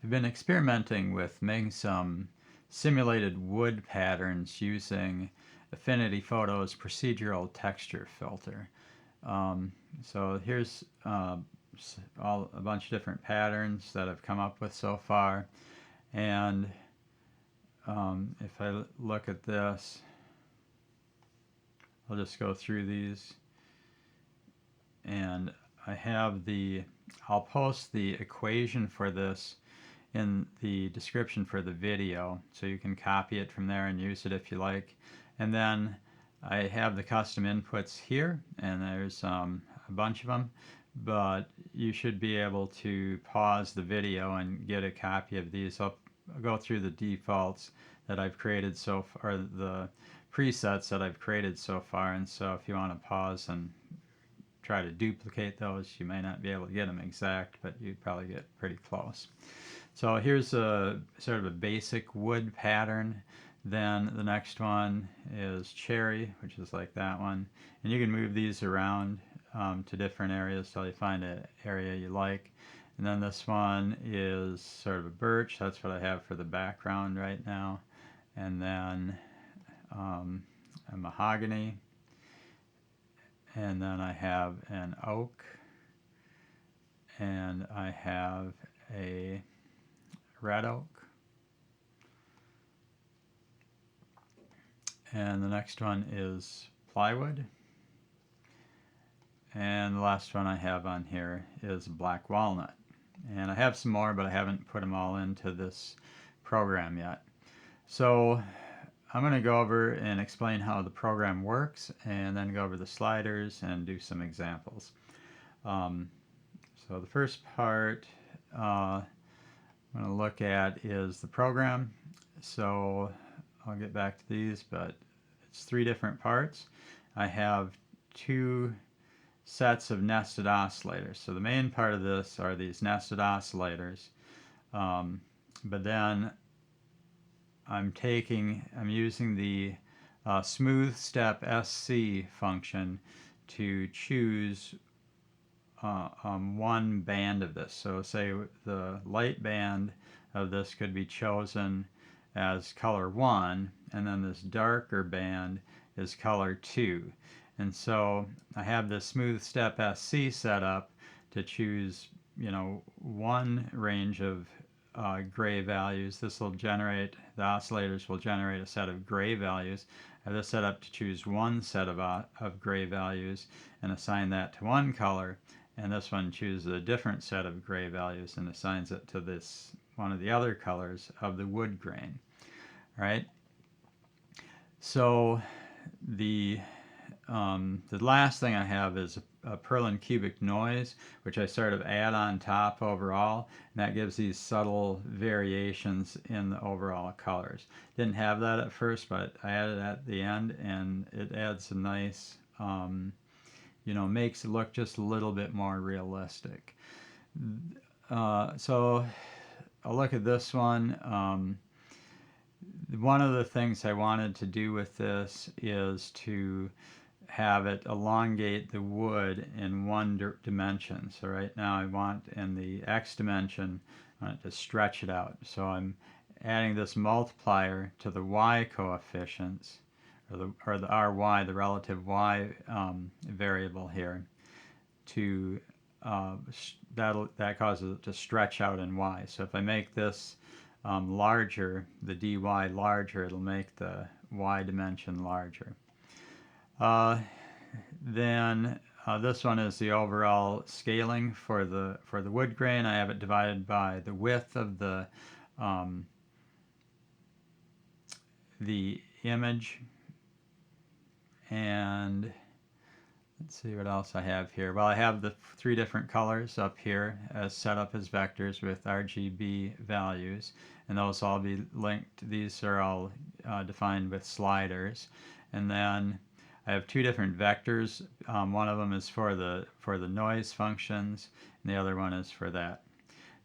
I've been experimenting with making some simulated wood patterns using Affinity Photo's procedural texture filter. So here's a bunch of different patterns that I've come up with so far. And if I look at this, I'll just go through these. And I'll post the equation for this in the description for the video, so you can copy it from there and use it if you like. And then I have the custom inputs here, and there's a bunch of them, but you should be able to pause the video and get a copy of these. I'll go through the defaults that I've created so far, or the presets that I've created so far, and so if you want to pause and try to duplicate those, you may not be able to get them exact, but you'd probably get pretty close. So here's a sort of a basic wood pattern. Then the next one is cherry, which is like that one. And you can move these around to different areas till you find an area you like. And then this one is sort of a birch. That's what I have for the background right now. And then a mahogany. And then I have an oak. And I have a red oak. And the next one is plywood. And the last one I have on here is black walnut. And I have some more, but I haven't put them all into this program yet. So I'm going to go over and explain how the program works, and then go over the sliders and do some examples. So the first part I'm going to look at is the program. So I'll get back to these, but it's 3 different parts. I have 2 sets of nested oscillators. So the main part of this are these nested oscillators, but then I'm using the smoothstepsc function to choose one band of this. So say the light band of this could be chosen as color 1, and then this darker band is color 2. And so I have the smoothstepsc set up to choose, one range of gray values. This will generate, the oscillators will generate a set of gray values. I have this set up to choose one set of gray values and assign that to one color, and this one chooses a different set of gray values and assigns it to this one of the other colors of the wood grain. Right? So the last thing I have is a perlincubic noise, which I sort of add on top overall, and that gives these subtle variations in the overall colors. Didn't have that at first, but I added it at the end, and it adds a nice, makes it look just a little bit more realistic. So I'll look at this one. One of the things I wanted to do with this is to have it elongate the wood in one dimension. So right now I want in the x dimension, I want it to stretch it out. So I'm adding this multiplier to the y coefficients, or the ry, the relative y variable here, to that causes it to stretch out in y. So if I make this larger, the dy larger, it'll make the y dimension larger. Then this one is the overall scaling for the wood grain. I have it divided by the width of the image. And let's see what else I have here. Well, I have the 3 different colors up here as set up as vectors with RGB values, and those all be linked. These are all defined with sliders. And then I have 2 different vectors. One of them is for the noise functions, and the other one is for that.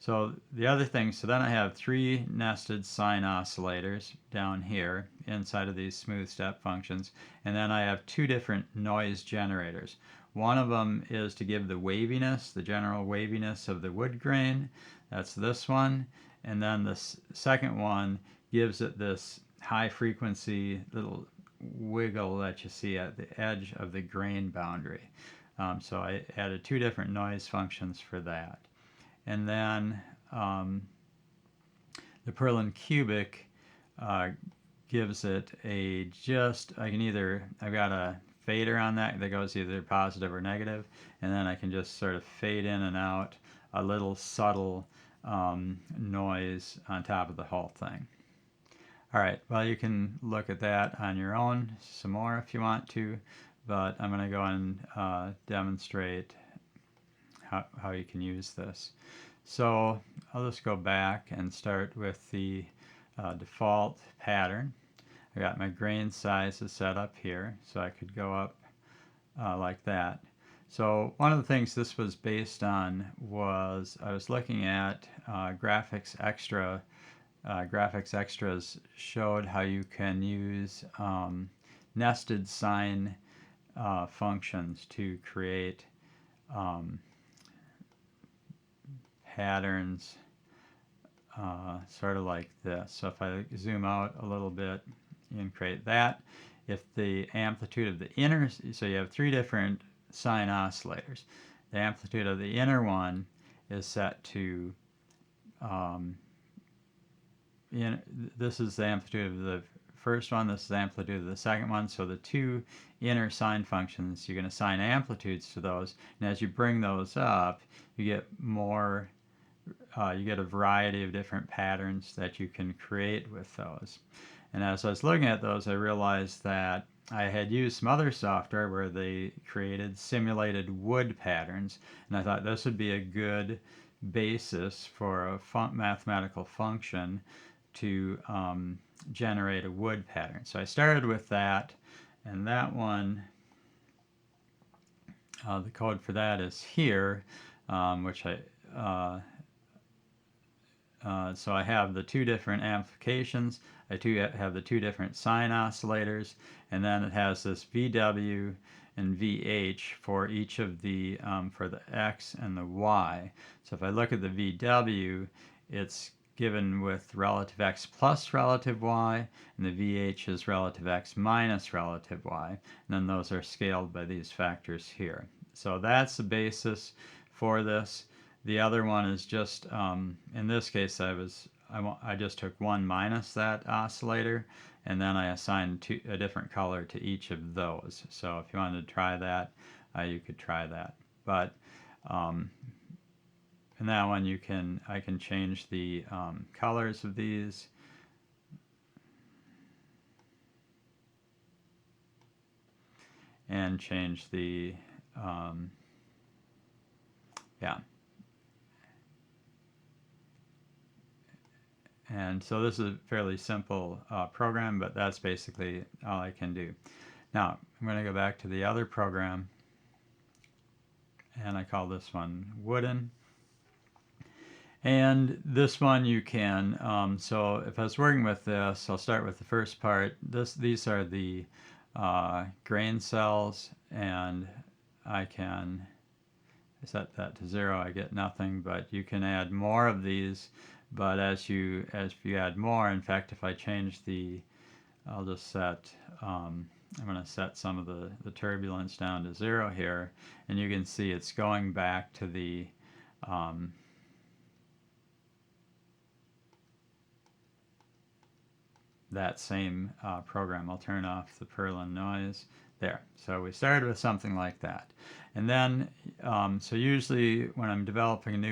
So the other thing, so then I have 3 nested sine oscillators down here inside of these smooth step functions, and then I have 2 different noise generators. One of them is to give the waviness, the general waviness of the wood grain. That's this one. and then the second one gives it this high frequency little wiggle that you see at the edge of the grain boundary. So I added two different noise functions for that. And then the perlincubic gives it a I've got a fader on that goes either positive or negative, and then I can just sort of fade in and out a little subtle noise on top of the whole thing. All right, well, you can look at that on your own some more if you want to, but I'm going to go and demonstrate how you can use this. So I'll just go back and start with the default pattern. I got my grain sizes set up here, so I could go up like that. So one of the things this was based on was I was looking at Graphics Extra. Graphics Extras showed how you can use nested sine functions to create patterns sort of like this. So if I zoom out a little bit, you can create that. If the amplitude of the inner, so you have three different sine oscillators. The amplitude of the inner one is set to, this is the amplitude of the first one, this is the amplitude of the second one. So the two inner sine functions, you're going to assign amplitudes to those. And as you bring those up, you get more, you get a variety of different patterns that you can create with those. And as I was looking at those, I realized that I had used some other software where they created simulated wood patterns, and I thought this would be a good basis for a mathematical function to generate a wood pattern. So I started with that, and that one, the code for that is here, which so I have the two different amplifications. I have the two different sine oscillators, and then it has this VW and VH for each of the for the X and the Y. So if I look at the VW, it's given with relative X plus relative Y, and the VH is relative X minus relative Y, and then those are scaled by these factors here. So that's the basis for this. The other one is just, in this case, I just took one minus that oscillator, and then I assigned a different color to each of those. So if you wanted to try that, you could try that. But in that one, I can change the colors of these. And change the, yeah. And so this is a fairly simple program, but that's basically all I can do. Now, I'm going to go back to the other program, and I call this one Wooden. And this one you can, so if I was working with this, I'll start with the first part. These are the grain cells, and I can set that to 0, I get nothing, but you can add more of these. But as you add more, in fact, if I change I'll just set, I'm going to set some of the turbulence down to 0 here, and you can see it's going back to the that same program. I'll turn off the Perlin noise there. So we started with something like that. And then, so usually when I'm developing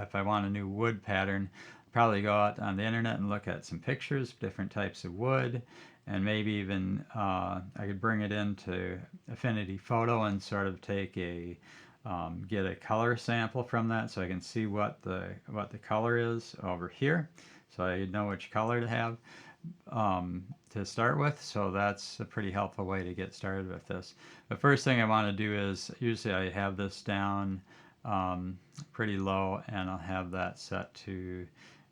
if I want a new wood pattern, I'll probably go out on the internet and look at some pictures of different types of wood, and maybe even I could bring it into Affinity Photo and sort of take get a color sample from that, so I can see what the color is over here, so I know which color to have to start with. So that's a pretty helpful way to get started with this. The first thing I want to do is, usually I have this down pretty low, and I'll have that set to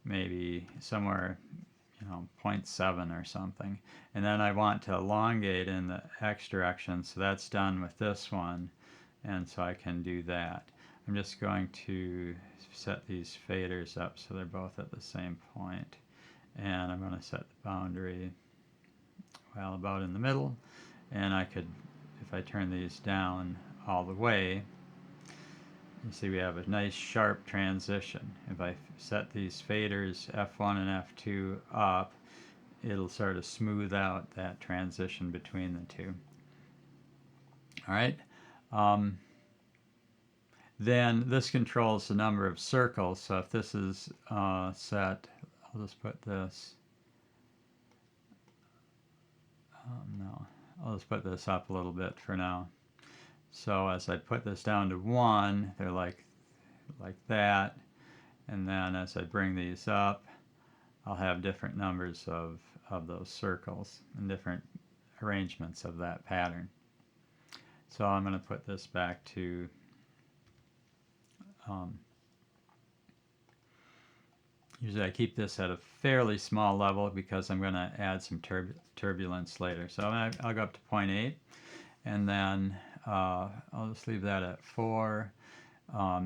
maybe somewhere, 0.7 or something. And then I want to elongate in the X direction, so that's done with this one, and so I can do that. I'm just going to set these faders up so they're both at the same point. And I'm going to set the boundary, well, about in the middle. And I could, if I turn these down all the way, you see we have a nice sharp transition. If I set these faders F1 and F2 up, it'll sort of smooth out that transition between the two. All right. Then this controls the number of circles. So if this is set, I'll just put this, no, I'll just put this up a little bit for now. So as I put this down to 1, they're like that. And then as I bring these up, I'll have different numbers of those circles and different arrangements of that pattern. So I'm going to put this back to usually I keep this at a fairly small level because I'm going to add some turbulence later. So I'll go up to 0.8, and then I'll just leave that at 4.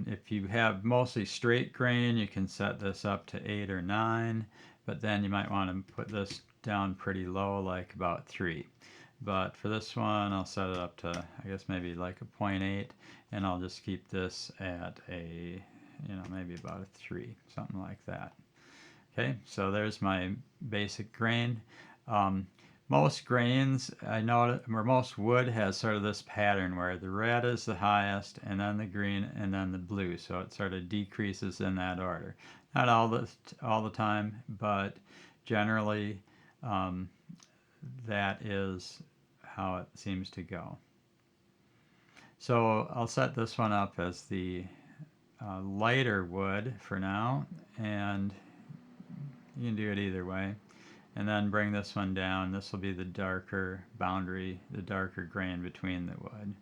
If you have mostly straight grain, you can set this up to 8 or 9, but then you might want to put this down pretty low, like about 3. But for this one, I'll set it up to, I guess, maybe like a 0.8, and I'll just keep this at a, maybe about a 3, something like that. Okay, so there's my basic grain. Most grains, I know, or most wood has sort of this pattern where the red is the highest, and then the green, and then the blue. So it sort of decreases in that order. Not all the time, but generally that is how it seems to go. So I'll set this one up as the lighter wood for now, and you can do it either way. And then bring this one down. This will be the darker boundary, the darker grain between the wood.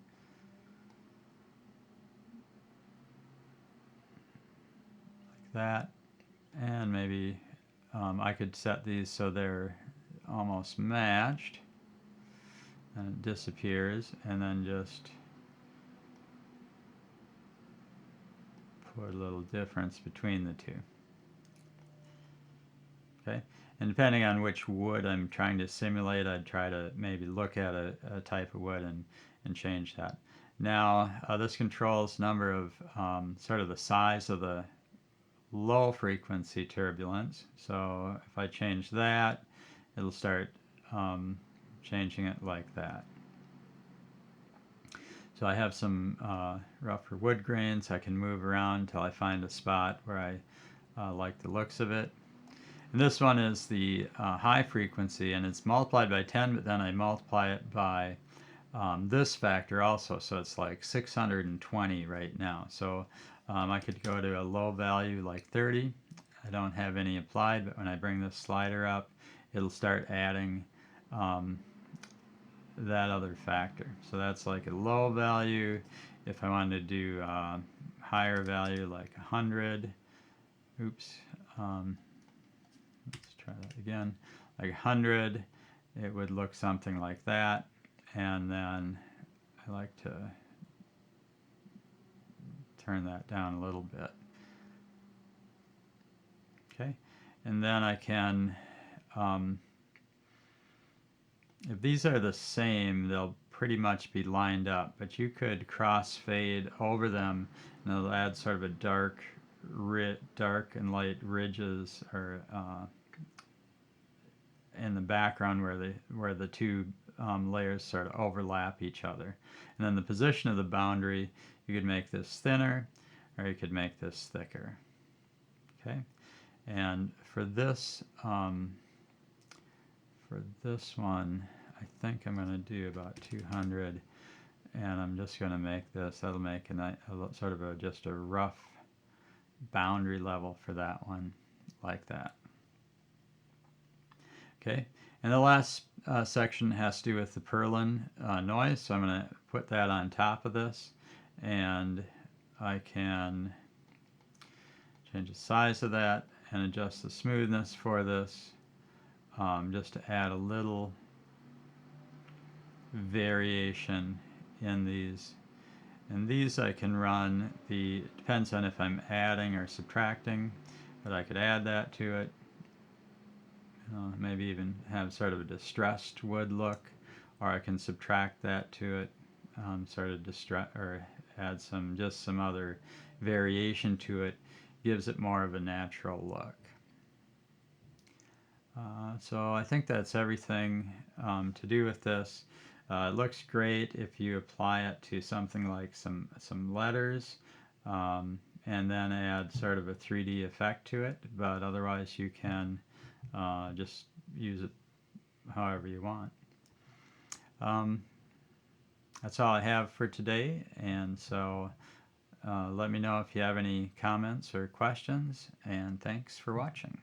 Like that. And maybe I could set these so they're almost matched. And it disappears. And then just put a little difference between the two. Okay. And depending on which wood I'm trying to simulate, I'd try to maybe look at a type of wood and change that. Now, this controls number of sort of the size of the low frequency turbulence. So if I change that, it'll start changing it like that. So I have some rougher wood grains. I can move around until I find a spot where I like the looks of it. And this one is the high frequency, and it's multiplied by 10, but then I multiply it by this factor also, so it's like 620 right now. So I could go to a low value like 30. I don't have any applied, but when I bring this slider up, it'll start adding that other factor. So that's like a low value. If I wanted to do higher value like 100, oops, let's try that again, like 100, it would look something like that. And then I like to turn that down a little bit. Okay, and then I can, if these are the same, they'll pretty much be lined up, but you could crossfade over them, and it'll add sort of a dark and light ridges, or in the background where the two layers sort of overlap each other. And then the position of the boundary, you could make this thinner, or you could make this thicker. Okay, and for this one, I think I'm going to do about 200, and I'm just going to make this. That'll make a sort of just a rough boundary level for that one, like that. Okay, and the last section has to do with the Perlin noise, so I'm going to put that on top of this, and I can change the size of that and adjust the smoothness for this, just to add a little variation in these. And these I can run, depends on if I'm adding or subtracting, but I could add that to it. Maybe even have sort of a distressed wood look, or I can subtract that to it, sort of or add just some other variation to it, gives it more of a natural look. So I think that's everything to do with this. It looks great if you apply it to something like some letters, and then add sort of a 3D effect to it, but otherwise you can just use it however you want. That's all I have for today, and so let me know if you have any comments or questions, and thanks for watching.